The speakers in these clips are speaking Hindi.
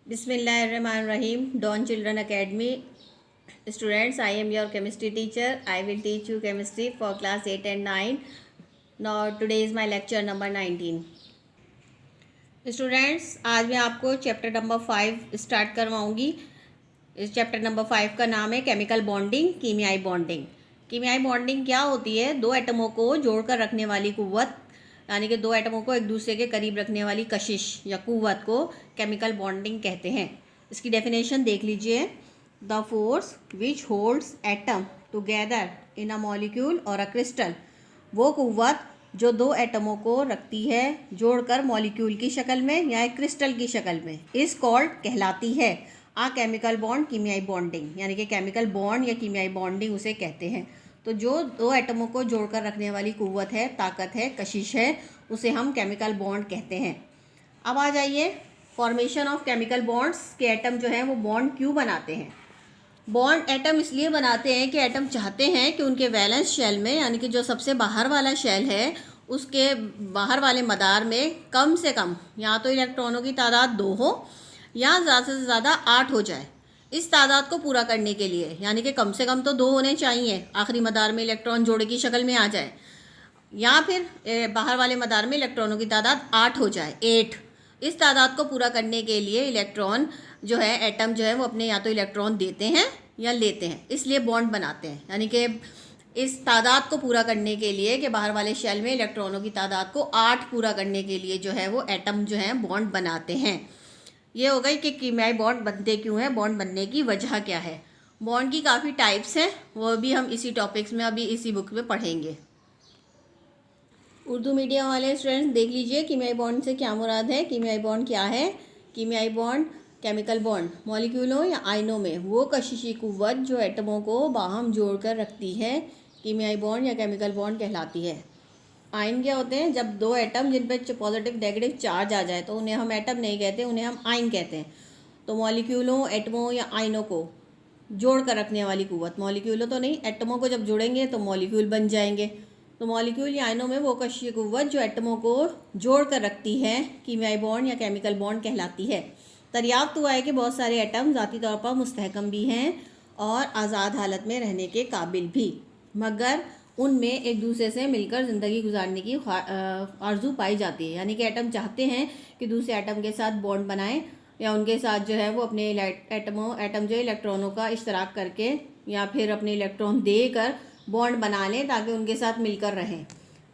Bismillahirrahmanirrahim. Dawn Children Academy students, I am your chemistry teacher. I will teach you chemistry for class 8 and 9. Now today is my lecture number 19. Students, आज मैं आपको चैप्टर नंबर 5 स्टार्ट करवाऊंगी. इस चैप्टर नंबर 5 का नाम है केमिकल बॉन्डिंग, कीमियाई बॉन्डिंग. कीमियाई बॉन्डिंग क्या होती है? दो एटमों को जोड़कर रखने वाली कुव्वत, यानी कि दो एटमों को एक दूसरे के करीब रखने वाली कशिश या कुव्वत को केमिकल बॉन्डिंग कहते हैं. इसकी डेफिनेशन देख लीजिए. The force which holds atom together in a molecule और अ क्रिस्टल, वो कुव्वत जो दो एटमों को रखती है जोड़कर मॉलिक्यूल की शक्ल में या एक क्रिस्टल की शक्ल में, इस कॉल्ड कहलाती है आ केमिकल बॉन्ड, कीमियाई बॉन्डिंग. यानी कि केमिकल बॉन्ड या कीमियाई बॉन्डिंग उसे कहते हैं. तो जो दो एटमों को जोड़कर रखने वाली कुव्वत है, ताकत है, कशिश है, उसे हम केमिकल बॉन्ड कहते हैं. अब आ जाइए फॉर्मेशन ऑफ केमिकल बॉन्ड्स के एटम जो हैं वो बॉन्ड क्यों बनाते हैं. बॉन्ड एटम इसलिए बनाते हैं कि एटम चाहते हैं कि उनके वैलेंस शेल में, यानी कि जो सबसे बाहर वाला शेल है, उसके बाहर वाले मदार में कम से कम या तो इलेक्ट्रॉनों की तादाद 2 हो या ज़्यादा से ज़्यादा 8 हो जाए. इस तादाद को पूरा करने के लिए, यानी कि कम से कम तो 2 होने चाहिए, आखिरी मदार में इलेक्ट्रॉन जोड़े की शक्ल में आ जाए, या फिर बाहर वाले मदार में इलेक्ट्रॉनों की तादाद 8 हो जाए, 8. इस तादाद को पूरा करने के लिए इलेक्ट्रॉन जो है, एटम जो है वो अपने या तो इलेक्ट्रॉन देते हैं या लेते हैं, इसलिए बॉन्ड बनाते हैं. यानी कि इस तादाद को पूरा करने के लिए कि बाहर वाले शेल में इलेक्ट्रॉनों की तादाद को 8 पूरा करने के लिए जो है वो एटम जो है बॉन्ड बनाते हैं. ये हो गई कि कीमियाई बॉन्ड बनते क्यों हैं, बॉन्ड बनने की वजह क्या है. बॉन्ड की काफ़ी टाइप्स हैं, वो भी हम इसी टॉपिक्स में अभी इसी बुक में पढ़ेंगे. उर्दू मीडियम वाले स्टूडेंट्स देख लीजिए कीमियाई बॉन्ड से क्या मुराद है. कीमियाई बॉन्ड क्या है? कीमियाई बॉन्ड केमिकल बॉन्ड मॉलिक्यूलों या आयनों में वो कशिशी कुव्वत जो एटमों को बाहम जोड़कर रखती है, कीमियाई बॉन्ड या केमिकल बॉन्ड कहलाती है. आयन क्या होते हैं? जब दो एटम जिन पर पॉजिटिव नेगेटिव चार्ज आ जाए तो उन्हें हम एटम नहीं कहते, उन्हें हम आयन कहते हैं. तो मॉलिक्यूलों, एटमों या आयनों को जोड़ कर रखने वाली कुव्वत, मॉलिक्यूलों तो नहीं, एटमों को जब जोड़ेंगे तो मॉलिक्यूल बन जाएंगे. तो मॉलिक्यूल या आयनों में वो कशिश कुव्वत जो एटमों को जोड़ कर रखती है, कीमियाई बॉन्ड या केमिकल बॉन्ड कहलाती है. दरियाफ्त हुआ है कि बहुत सारे एटम ज़ाती तौर पर मुस्तहकम भी हैं और आज़ाद हालत में रहने के काबिल भी, मगर उनमें एक दूसरे से मिलकर ज़िंदगी गुजारने की आरजू पाई जाती है. यानी कि एटम चाहते हैं कि दूसरे एटम के साथ बॉन्ड बनाएं या उनके साथ जो है वो अपने एटम जो इलेक्ट्रॉनों का इश्तराक करके या फिर अपने इलेक्ट्रॉन देकर बॉन्ड बना लें ताकि उनके साथ मिलकर रहें.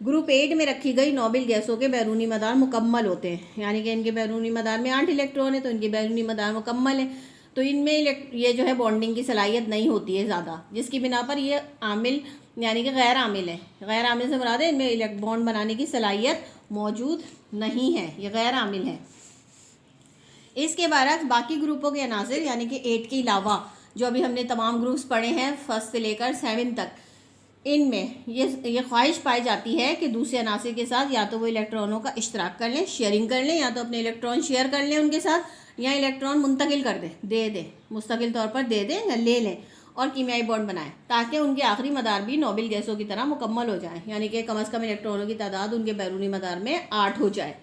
ग्रुप 8 में रखी गई नोबेल गैसों के बैरूनी मदार मुकम्मल होते हैं, यानी कि इनके बैरूनी मदार में 8 इलेक्ट्रॉन है तो इनके बैरूनी मदार मुकम्मल है. तो इनमें ये जो है बॉन्डिंग की सलाहियत नहीं होती है ज़्यादा, जिसकी बिना पर ये आमिल यानी कि गैर आमिल है. गैर आमिल से मुराद है इनमें बॉन्ड बनाने की सलाहियत मौजूद नहीं है, ये गैर आमिल है. इसके बाद बाकी ग्रुपों के अनासिर यानी कि 8 के अलावा जो अभी हमने तमाम ग्रुप्स पढ़े हैं 1 से लेकर 7 तक, इनमें ये ख्वाहिश पाई जाती है कि दूसरे अनासिर के साथ या तो वो इलेक्ट्रॉनों का इश्तराक कर लें, शेयरिंग कर लें, या तो अपने इलेक्ट्रॉन शेयर कर लें उनके साथ, या इलेक्ट्रॉन मुंतकिल कर दें, मुस्तकिल तौर पर दे दें या ले लें और कीमियाई बॉन्ड बनाएं, ताकि उनके आखिरी मदार भी नोबेल गैसों की तरह मुकम्मल हो जाए. यानी कि कम से कम इलेक्ट्रॉनों की तादाद उनके बैरूनी मदार में 8 हो जाए.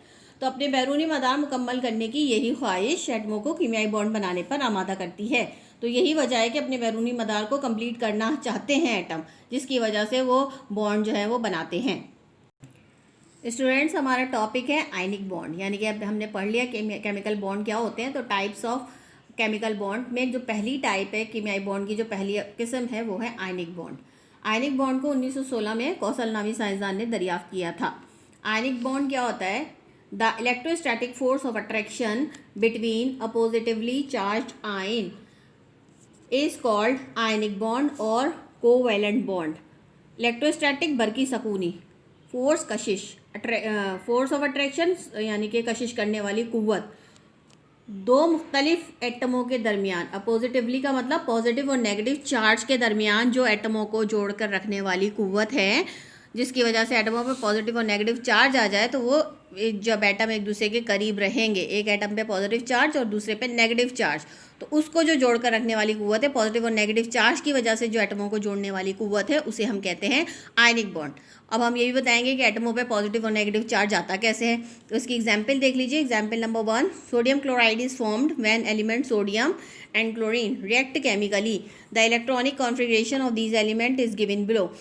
तो अपने बैरूनी मदार मुकम्मल करने की यही ख्वाहिश एटमों को कीमियाई बॉन्ड बनाने पर आमादा करती है. तो यही वजह है कि अपने बैरूनी मदार को कंप्लीट करना चाहते हैं एटम, जिसकी वजह से वो बॉन्ड जो है वो बनाते हैं. स्टूडेंट्स, हमारा टॉपिक है आयनिक बॉन्ड, यानी कि अब हमने पढ़ लिया केमिकल बॉन्ड क्या होते हैं. तो टाइप्स ऑफ केमिकल बॉन्ड में जो पहली टाइप है कीमियाई बॉन्ड की, जो पहली किस्म है वो है आयनिक बॉन्ड. आयनिक बॉन्ड को 1916 में कौशल नामी साइंसदान ने दरियाफ्त किया था. आयनिक बॉन्ड क्या होता है? The electrostatic force of attraction between a positively charged ion is called ionic bond और covalent bond. Electrostatic Bargi सकूनी, force Kashish, force of attraction यानी कि कशिश करने वाली कुव्वत दो मुख्तलिफ एटमों के दरमियान, पॉजिटिवली का मतलब पॉजिटिव और नेगेटिव चार्ज के दरमियान जो एटमों को जोड़कर रखने वाली कुव्वत है, जिसकी वजह से एटमों पर पॉजिटिव और नेगेटिव चार्ज आ जाए तो वो जब एटम एक दूसरे के करीब रहेंगे, एक एटम पे पॉजिटिव चार्ज और दूसरे पे नेगेटिव चार्ज, तो उसको जो जोड़कर रखने वाली कुव्वत है, पॉजिटिव और नेगेटिव चार्ज की वजह से जो एटमों को जोड़ने वाली कुव्वत है, उसे हम कहते हैं आयनिक बॉन्ड। अब हम ये भी बताएंगे कि एटमों पे पॉजिटिव और नेगेटिव चार्ज आता कैसे है। तो इसकी एग्जाम्पल देख लीजिए। Example number 1, sodium chloride is formed when element sodium and chlorine react chemically, the electronic configuration of these element is given below.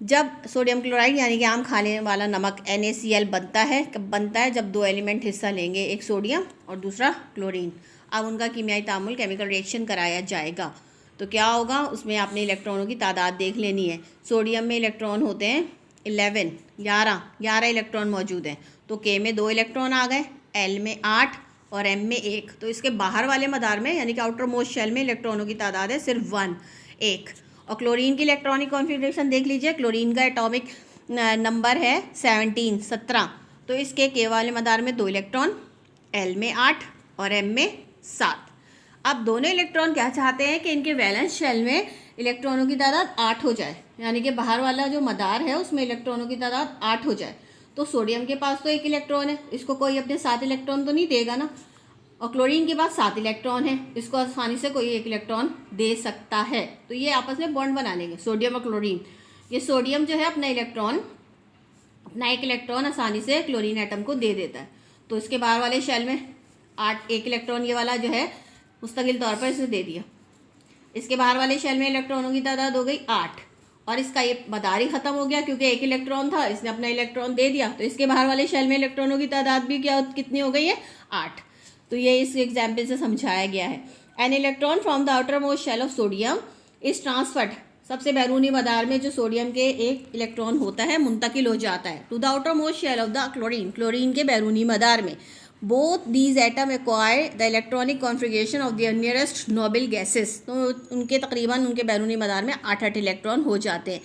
जब सोडियम क्लोराइड यानी कि आम खाने वाला नमक NaCl बनता है, कब बनता है? जब दो एलिमेंट हिस्सा लेंगे, एक सोडियम और दूसरा क्लोरीन। अब उनका कीमियाई तामुल, केमिकल रिएक्शन कराया जाएगा, तो क्या होगा? उसमें आपने इलेक्ट्रॉनों की तादाद देख लेनी है। सोडियम में इलेक्ट्रॉन होते हैं 11 इलेक्ट्रॉन मौजूद हैं, तो K में 2 इलेक्ट्रॉन आ गए, L में 8 और M में 1। तो इसके बाहर वाले मदार में यानी कि आउटर मोस्ट शेल में इलेक्ट्रॉनों की तादाद है सिर्फ 1। और क्लोरीन की इलेक्ट्रॉनिक कॉन्फ़िगरेशन देख लीजिए। क्लोरीन का एटॉमिक नंबर है 17। तो इसके K वाले मदार में 2 इलेक्ट्रॉन, L में 8 और M में 7। अब दोनों इलेक्ट्रॉन क्या चाहते हैं कि इनके वैलेंस शेल में इलेक्ट्रॉनों की तादाद 8 हो जाए, यानी कि बाहर वाला जो मदार है उसमें इलेक्ट्रॉनों की तादाद 8 हो जाए। तो सोडियम के पास तो 1 इलेक्ट्रॉन है, इसको कोई अपने 7 इलेक्ट्रॉन तो नहीं देगा ना। और क्लोरीन के पास 7 इलेक्ट्रॉन है, इसको आसानी से कोई 1 इलेक्ट्रॉन दे सकता है। तो ये आपस में बॉन्ड बना लेंगे, सोडियम और क्लोरीन। ये सोडियम जो है अपना 1 इलेक्ट्रॉन आसानी से क्लोरीन एटम को दे देता है। तो इसके बाहर वाले शेल में 1 इलेक्ट्रॉन ये वाला जो है मुस्तकिल तौर पर इसने दे दिया। इसके बाहर वाले शेल में इलेक्ट्रॉनों की तादाद हो गई 8, और इसका ये मदार ही ख़त्म हो गया क्योंकि 1 इलेक्ट्रॉन था, इसने अपना इलेक्ट्रॉन दे दिया। तो इसके बाहर वाले शेल में इलेक्ट्रॉनों की तादाद भी कितनी हो गई है? 8। तो ये इस एग्जाम्पल से समझाया गया है। An electron from the outermost shell of sodium is transferred, सबसे बैरूनी मदार में जो सोडियम के 1 इलेक्ट्रॉन होता है मुंतकिल हो जाता है to the outermost shell of the chlorine, chlorine के बैरूनी मदार में। Both these atom acquire the electronic configuration of the nearest noble gases, तो उनके तकरीबन उनके बैरूनी मदार में 8 इलेक्ट्रॉन हो जाते हैं।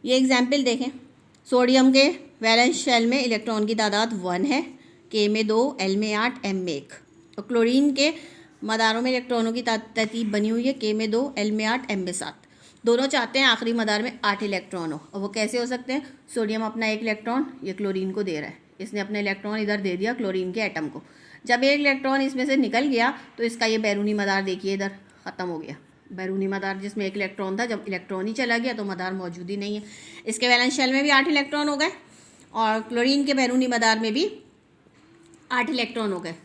ये एग्जाम्पल देखें। सोडियम के वैलेंस शेल में इलेक्ट्रॉन की तादाद 1 है, K में 2, L में 8, M में 1। और क्लोरीन के मदारों में इलेक्ट्रॉनों की तरतीब बनी हुई है, K में 2, L में 8, M में 7। दोनों चाहते हैं आखिरी मदार में 8 इलेक्ट्रॉन हो। और वो कैसे हो सकते हैं? सोडियम अपना 1 इलेक्ट्रॉन ये क्लोरीन को दे रहा है, इसने अपना इलेक्ट्रॉन इधर दे दिया क्लोरीन के एटम को। जब 1 इलेक्ट्रॉन इसमें से निकल गया तो इसका ये बैरूनी मदार देखिए इधर ख़त्म हो गया। बैरूनी मदार जिसमें 1 इलेक्ट्रॉन था, जब इलेक्ट्रॉन ही चला गया तो मदार मौजूद ही नहीं है। इसके वैलेंस शेल में भी 8 इलेक्ट्रॉन हो गए और क्लोरीन के बैरूनी मदार में भी 8 इलेक्ट्रॉन हो गए,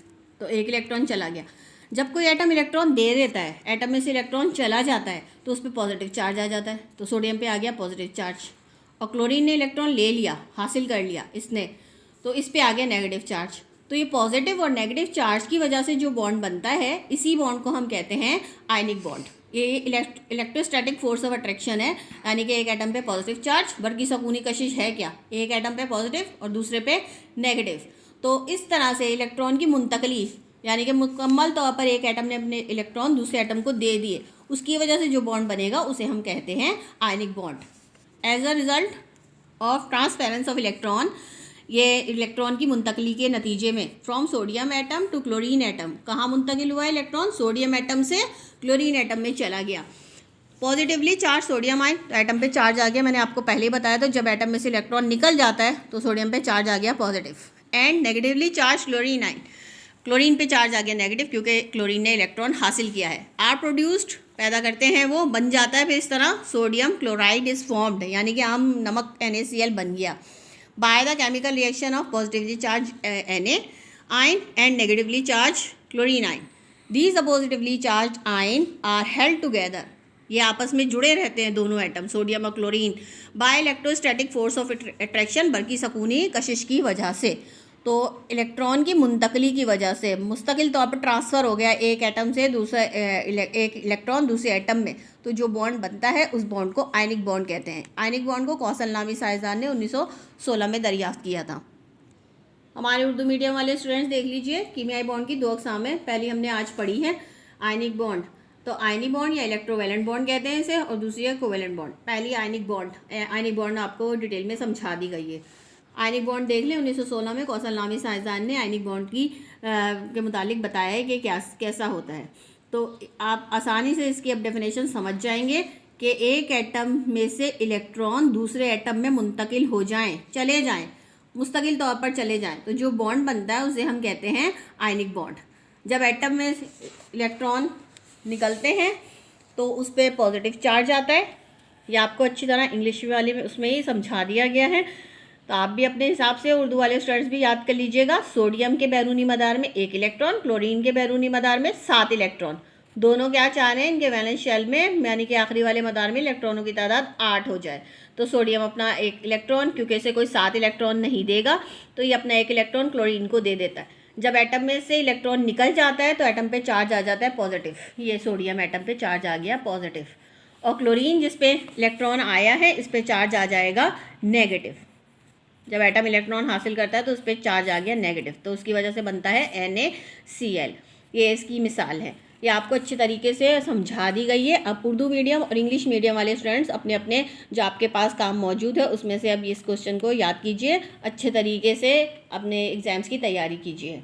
तो 1 इलेक्ट्रॉन चला गया। जब कोई एटम इलेक्ट्रॉन दे देता है, एटम में से इलेक्ट्रॉन चला जाता है, तो उस पर पॉजिटिव चार्ज आ जाता है। तो सोडियम पे आ गया पॉजिटिव चार्ज, और क्लोरीन ने इलेक्ट्रॉन ले लिया, हासिल कर लिया इसने, तो इस पे आ गया नेगेटिव चार्ज। तो ये पॉजिटिव और नेगेटिव चार्ज की वजह से जो बॉन्ड बनता है, इसी बॉन्ड को हम कहते हैं आयनिक बॉन्ड। ये इलेक्ट्रोस्टैटिक फोर्स ऑफ अट्रैक्शन है, यानी कि एक एटम पे पॉजिटिव चार्ज, बल्कि सकूनी कशिश है क्या, एक एटम पे पॉजिटिव और दूसरे पे नेगेटिव। तो इस तरह से इलेक्ट्रॉन की मुंतकली, यानी कि मुकम्मल तौर पर एक एटम ने अपने इलेक्ट्रॉन दूसरे एटम को दे दिए, उसकी वजह से जो बॉन्ड बनेगा उसे हम कहते हैं ionic bond. As a result of transference of electron, ये इलेक्ट्रॉन की मुंतकली के नतीजे में from sodium atom to chlorine atom, कहाँ मुंतकिल हुआ इलेक्ट्रॉन? सोडियम एटम से क्लोरीन एटम में चला गया। पॉजिटिवली चार्ज सोडियम आयन, तो एटम पे चार्ज आ गया, मैंने आपको पहले ही बताया था। जब एटम में से इलेक्ट्रॉन निकल जाता है तो सोडियम पे चार्ज आ गया positive. And negatively charge chlorine ion, chlorine पे चार्ज आ गया नेगेटिव, क्योंकि क्लोरीन ने इलेक्ट्रॉन हासिल किया है। आर प्रोड्यूस्ड, पैदा करते हैं वो, बन जाता है फिर इस तरह सोडियम क्लोराइड इज फॉर्म्ड, यानी कि आम नमक NaCl बन गया by the chemical reaction of positively charge Na ion and negatively charge chlorine ion. These positively charge ion are held together, ये आपस में जुड़े रहते हैं दोनों एटम, सोडियम और chlorine, by electrostatic force of attraction, बल्कि सकूनी कशिश की वजह से। तो इलेक्ट्रॉन की मुंतकली की वजह से मुस्तकिल तौर पर ट्रांसफ़र हो गया एक एटम से दूसरे, एक इलेक्ट्रॉन दूसरे एटम में, तो जो बॉन्ड बनता है उस बॉन्ड को आयनिक बॉन्ड कहते हैं। आयनिक बॉन्ड को कौशल नामी साइंसदान ने 1916 में दरियाफ्त किया था। हमारे उर्दू मीडियम वाले स्टूडेंट्स देख लीजिए, कीमियाई बॉन्ड की 2 अक़साम है। पहली हमने आज पढ़ी है आयनिक बॉन्ड, तो आयनिक बॉन्ड या इलेक्ट्रोवैलेंट बॉन्ड कहते हैं इसे, और दूसरी है कोवैलेंट बॉन्ड। पहली आयनिक बॉन्ड आपको डिटेल में समझा दी गई है। आयनिक बॉन्ड देख लें, 1916 में कौशल नामी साइंसदान ने आयनिक बॉन्ड की के मुतालिक बताया है कि कैसा होता है। तो आप आसानी से इसकी अब डेफिनेशन समझ जाएंगे कि एक एटम में से इलेक्ट्रॉन दूसरे एटम में मुंतकिल हो जाएं, चले जाएं, मुस्तकिल तौर पर चले जाएं तो जो बॉन्ड बनता है उसे हम कहते हैं आयनिक बॉन्ड। जब एटम में इलेक्ट्रॉन निकलते हैं तो उस पर पॉजिटिव चार्ज आता है। ये आपको अच्छी तरह इंग्लिश वाली में उसमें ही समझा दिया गया है, तो आप भी अपने हिसाब से उर्दू वाले स्टूडेंट्स भी याद कर लीजिएगा। सोडियम के बैरूनी मदार में 1 इलेक्ट्रॉन, क्लोरीन के बैरूनी मदार में 7 इलेक्ट्रॉन। दोनों क्या चाह रहे हैं, इनके वैलेंस शेल में यानी कि आखिरी वाले मदार में इलेक्ट्रॉनों की तादाद 8 हो जाए। तो सोडियम अपना 1 इलेक्ट्रॉन, क्योंकि इसे कोई 7 इलेक्ट्रॉन नहीं देगा, तो ये अपना 1 इलेक्ट्रॉन क्लोरीन को दे देता है। जब एटम में से इलेक्ट्रॉन निकल जाता है तो एटम पे चार्ज आ जाता है पॉजिटिव। ये सोडियम एटम पे चार्ज आ गया पॉजिटिव, और क्लोरीन जिस पे इलेक्ट्रॉन आया है इस पे चार्ज आ जाएगा नेगेटिव। जब एटम इलेक्ट्रॉन हासिल करता है तो उस पर चार्ज आ गया नेगेटिव, तो उसकी वजह से बनता है NaCl। ये इसकी मिसाल है। ये आपको अच्छे तरीके से समझा दी गई है। अब उर्दू मीडियम और इंग्लिश मीडियम वाले स्टूडेंट्स अपने अपने जो आपके पास काम मौजूद है उसमें से अब इस क्वेश्चन को याद कीजिए, अच्छे तरीके से अपने एग्ज़ाम्स की तैयारी कीजिए।